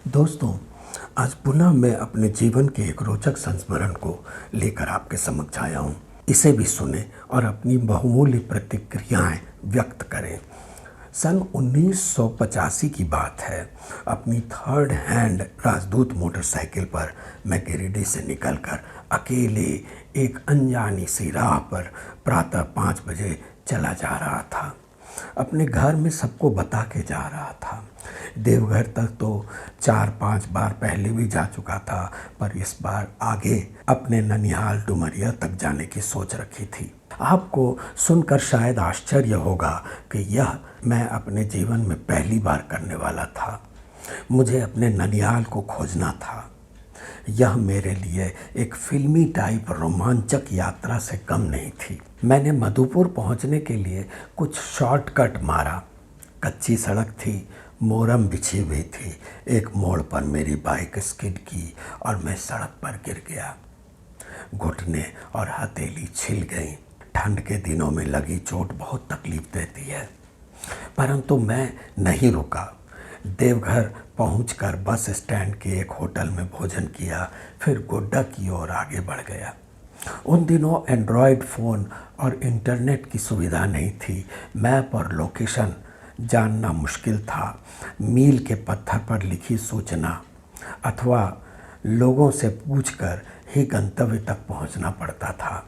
दोस्तों, आज पुनः मैं अपने जीवन के एक रोचक संस्मरण को लेकर आपके समक्ष आया हूँ। इसे भी सुने और अपनी बहुमूल्य प्रतिक्रियाएं व्यक्त करें। सन 1985 की बात है। अपनी थर्ड हैंड राजदूत मोटरसाइकिल पर मैं गिरिडीह से निकलकर अकेले एक अनजानी सी राह पर प्रातः 5 बजे चला जा रहा था। अपने घर में सबको बता के जा रहा था। देवघर तक तो 4-5 बार पहले भी जा चुका था, पर इस बार आगे अपने ननिहाल डुमरिया तक जाने की सोच रखी थी। आपको सुनकर शायद आश्चर्य होगा कि यह मैं अपने जीवन में पहली बार करने वाला था। मुझे अपने ननिहाल को खोजना था। यह मेरे लिए एक फिल्मी टाइप रोमांचक यात्रा से कम नहीं थी। मैंने मधुपुर पहुंचने के लिए कुछ शॉर्टकट मारा। कच्ची सड़क थी, मोरम बिछी हुई थी। एक मोड़ पर मेरी बाइक स्किड की और मैं सड़क पर गिर गया। घुटने और हथेली छिल गई। ठंड के दिनों में लगी चोट बहुत तकलीफ देती है, परंतु मैं नहीं रुका। देवघर पहुंचकर बस स्टैंड के एक होटल में भोजन किया, फिर गोड्डा की ओर आगे बढ़ गया। उन दिनों एंड्रॉयड फ़ोन और इंटरनेट की सुविधा नहीं थी। मैप और लोकेशन जानना मुश्किल था। मील के पत्थर पर लिखी सूचना अथवा लोगों से पूछकर ही गंतव्य तक पहुंचना पड़ता था।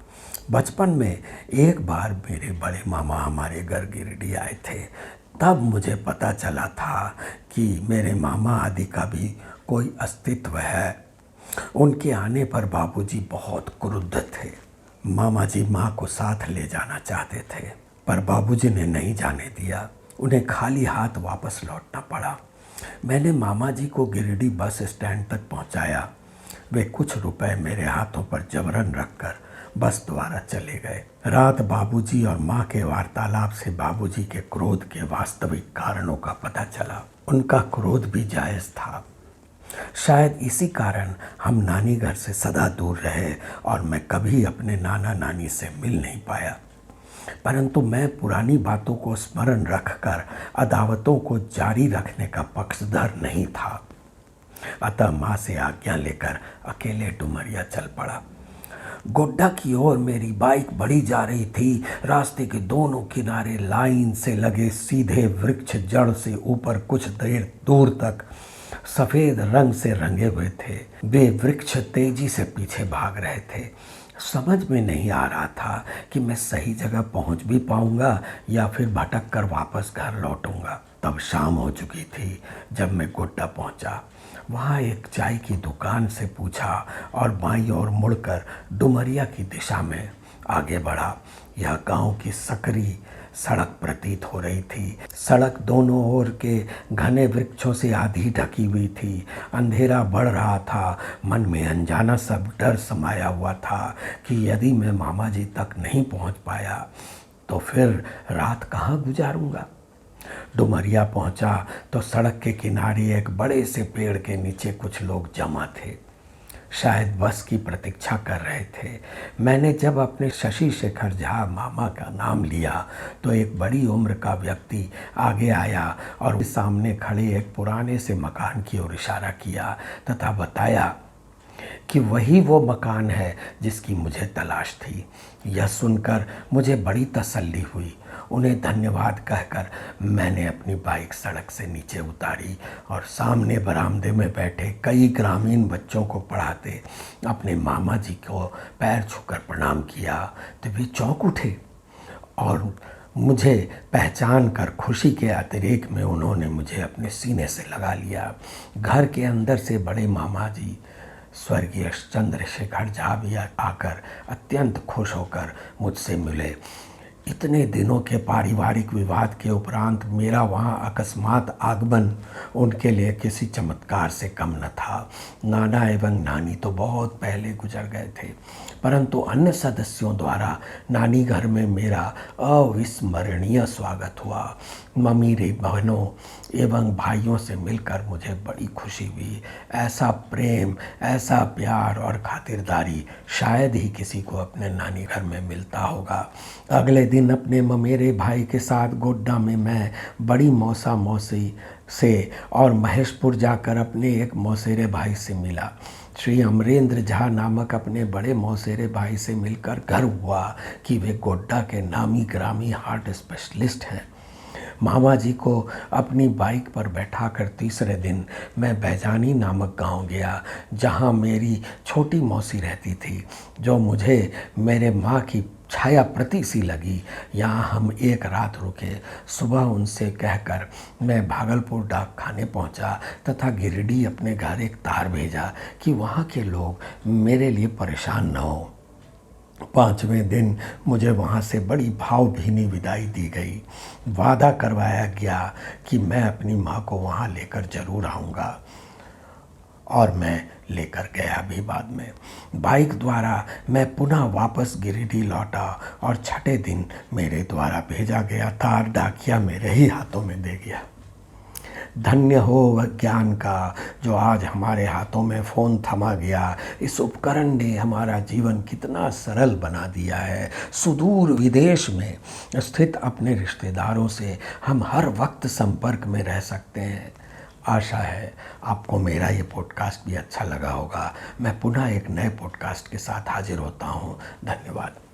बचपन में एक बार मेरे बड़े मामा हमारे घर गिरिडीह आए थे। तब मुझे पता चला था कि मेरे मामा आदि का भी कोई अस्तित्व है। उनके आने पर बाबूजी बहुत क्रुद्ध थे। मामा जी माँ को साथ ले जाना चाहते थे, पर बाबूजी ने नहीं जाने दिया। उन्हें खाली हाथ वापस लौटना पड़ा। मैंने मामा जी को गिरिडीह बस स्टैंड तक पहुंचाया। वे कुछ रुपए मेरे हाथों पर जबरन रखकर बस द्वारा चले गए। रात बाबूजी और माँ के वार्तालाप से बाबूजी के क्रोध के वास्तविक कारणों का पता चला। उनका क्रोध भी जायज़ था। शायद इसी कारण हम नानी घर से सदा दूर रहे और मैं कभी अपने नाना नानी से मिल नहीं पाया। परंतु मैं पुरानी बातों को स्मरण रखकर अदावतों को जारी रखने का पक्षधर नहीं था। अतः माँ से आज्ञा लेकर अकेले डुमरिया चल पड़ा। गोड्डा की ओर मेरी बाइक बढ़ी जा रही थी। रास्ते के दोनों किनारे लाइन से लगे सीधे वृक्ष जड़ से ऊपर कुछ देर दूर तक सफ़ेद रंग से रंगे हुए थे। वे वृक्ष तेजी से पीछे भाग रहे थे। समझ में नहीं आ रहा था कि मैं सही जगह पहुंच भी पाऊंगा या फिर भटक कर वापस घर लौटूंगा। तब शाम हो चुकी थी जब मैं गोड्डा पहुंचा। वहाँ एक चाय की दुकान से पूछा और बाईं ओर मुड़कर डुमरिया की दिशा में आगे बढ़ा। यह गांव की सकरी सड़क प्रतीत हो रही थी। सड़क दोनों ओर के घने वृक्षों से आधी ढकी हुई थी। अंधेरा बढ़ रहा था। मन में अनजाना सब डर समाया हुआ था कि यदि मैं मामा जी तक नहीं पहुंच पाया तो फिर रात कहाँ गुजारूंगा। डुमरिया पहुंचा तो सड़क के किनारे एक बड़े से पेड़ के नीचे कुछ लोग जमा थे। शायद बस की प्रतीक्षा कर रहे थे। मैंने जब अपने शशि शेखर झा मामा का नाम लिया तो एक बड़ी उम्र का व्यक्ति आगे आया और सामने खड़े एक पुराने से मकान की ओर इशारा किया तथा बताया कि वही वो मकान है जिसकी मुझे तलाश थी। यह सुनकर मुझे बड़ी तसल्ली हुई। उन्हें धन्यवाद कहकर मैंने अपनी बाइक सड़क से नीचे उतारी और सामने बरामदे में बैठे कई ग्रामीण बच्चों को पढ़ाते अपने मामा जी को पैर छूकर प्रणाम किया तो वे चौंक उठे और मुझे पहचान कर खुशी के अतिरेक में उन्होंने मुझे अपने सीने से लगा लिया। घर के अंदर से बड़े मामा जी स्वर्गीय चंद्रशेखर झा भी आकर अत्यंत खुश होकर मुझसे मिले। इतने दिनों के पारिवारिक विवाद के उपरांत मेरा वहाँ अकस्मात आगमन उनके लिए किसी चमत्कार से कम न था। नाना एवं नानी तो बहुत पहले गुजर गए थे, परंतु अन्य सदस्यों द्वारा नानी घर में मेरा अविस्मरणीय स्वागत हुआ। ममीरे बहनों एवं भाइयों से मिलकर मुझे बड़ी खुशी हुई। ऐसा प्रेम, ऐसा प्यार और खातिरदारी शायद ही किसी को अपने नानी घर में मिलता होगा। अगले दिन अपने ममेरे भाई के साथ गोड्डा में मैं बड़ी मौसा मौसी से और महेशपुर जाकर अपने एक मौसेरे भाई से मिला। श्री अमरेंद्र झा नामक अपने बड़े मौसेरे भाई से मिलकर गर्व हुआ कि वे गोड्डा के नामी ग्रामी हार्ट स्पेशलिस्ट हैं। मामा जी को अपनी बाइक पर बैठाकर तीसरे दिन मैं बैजानी नामक गांव गया, जहां मेरी छोटी मौसी रहती थी, जो मुझे मेरे माँ की छाया प्रति सी लगी। यहाँ हम एक रात रुके। सुबह उनसे कहकर मैं भागलपुर डाक खाने पहुँचा तथा गिरिडीह अपने घर एक तार भेजा कि वहाँ के लोग मेरे लिए परेशान न हो। 5वें दिन मुझे वहाँ से बड़ी भावभीनी विदाई दी गई। वादा करवाया गया कि मैं अपनी माँ को वहाँ लेकर जरूर आऊँगा, और मैं लेकर गया भी बाद में। बाइक द्वारा मैं पुनः वापस गिरिडीह लौटा और छठे दिन मेरे द्वारा भेजा गया तार डाकिया मेरे ही हाथों में दे गया। धन्य हो विज्ञान का जो आज हमारे हाथों में फ़ोन थमा गया। इस उपकरण ने हमारा जीवन कितना सरल बना दिया है। सुदूर विदेश में स्थित अपने रिश्तेदारों से हम हर वक्त संपर्क में रह सकते हैं। आशा है आपको मेरा ये पॉडकास्ट भी अच्छा लगा होगा। मैं पुनः एक नए पॉडकास्ट के साथ हाजिर होता हूँ। धन्यवाद।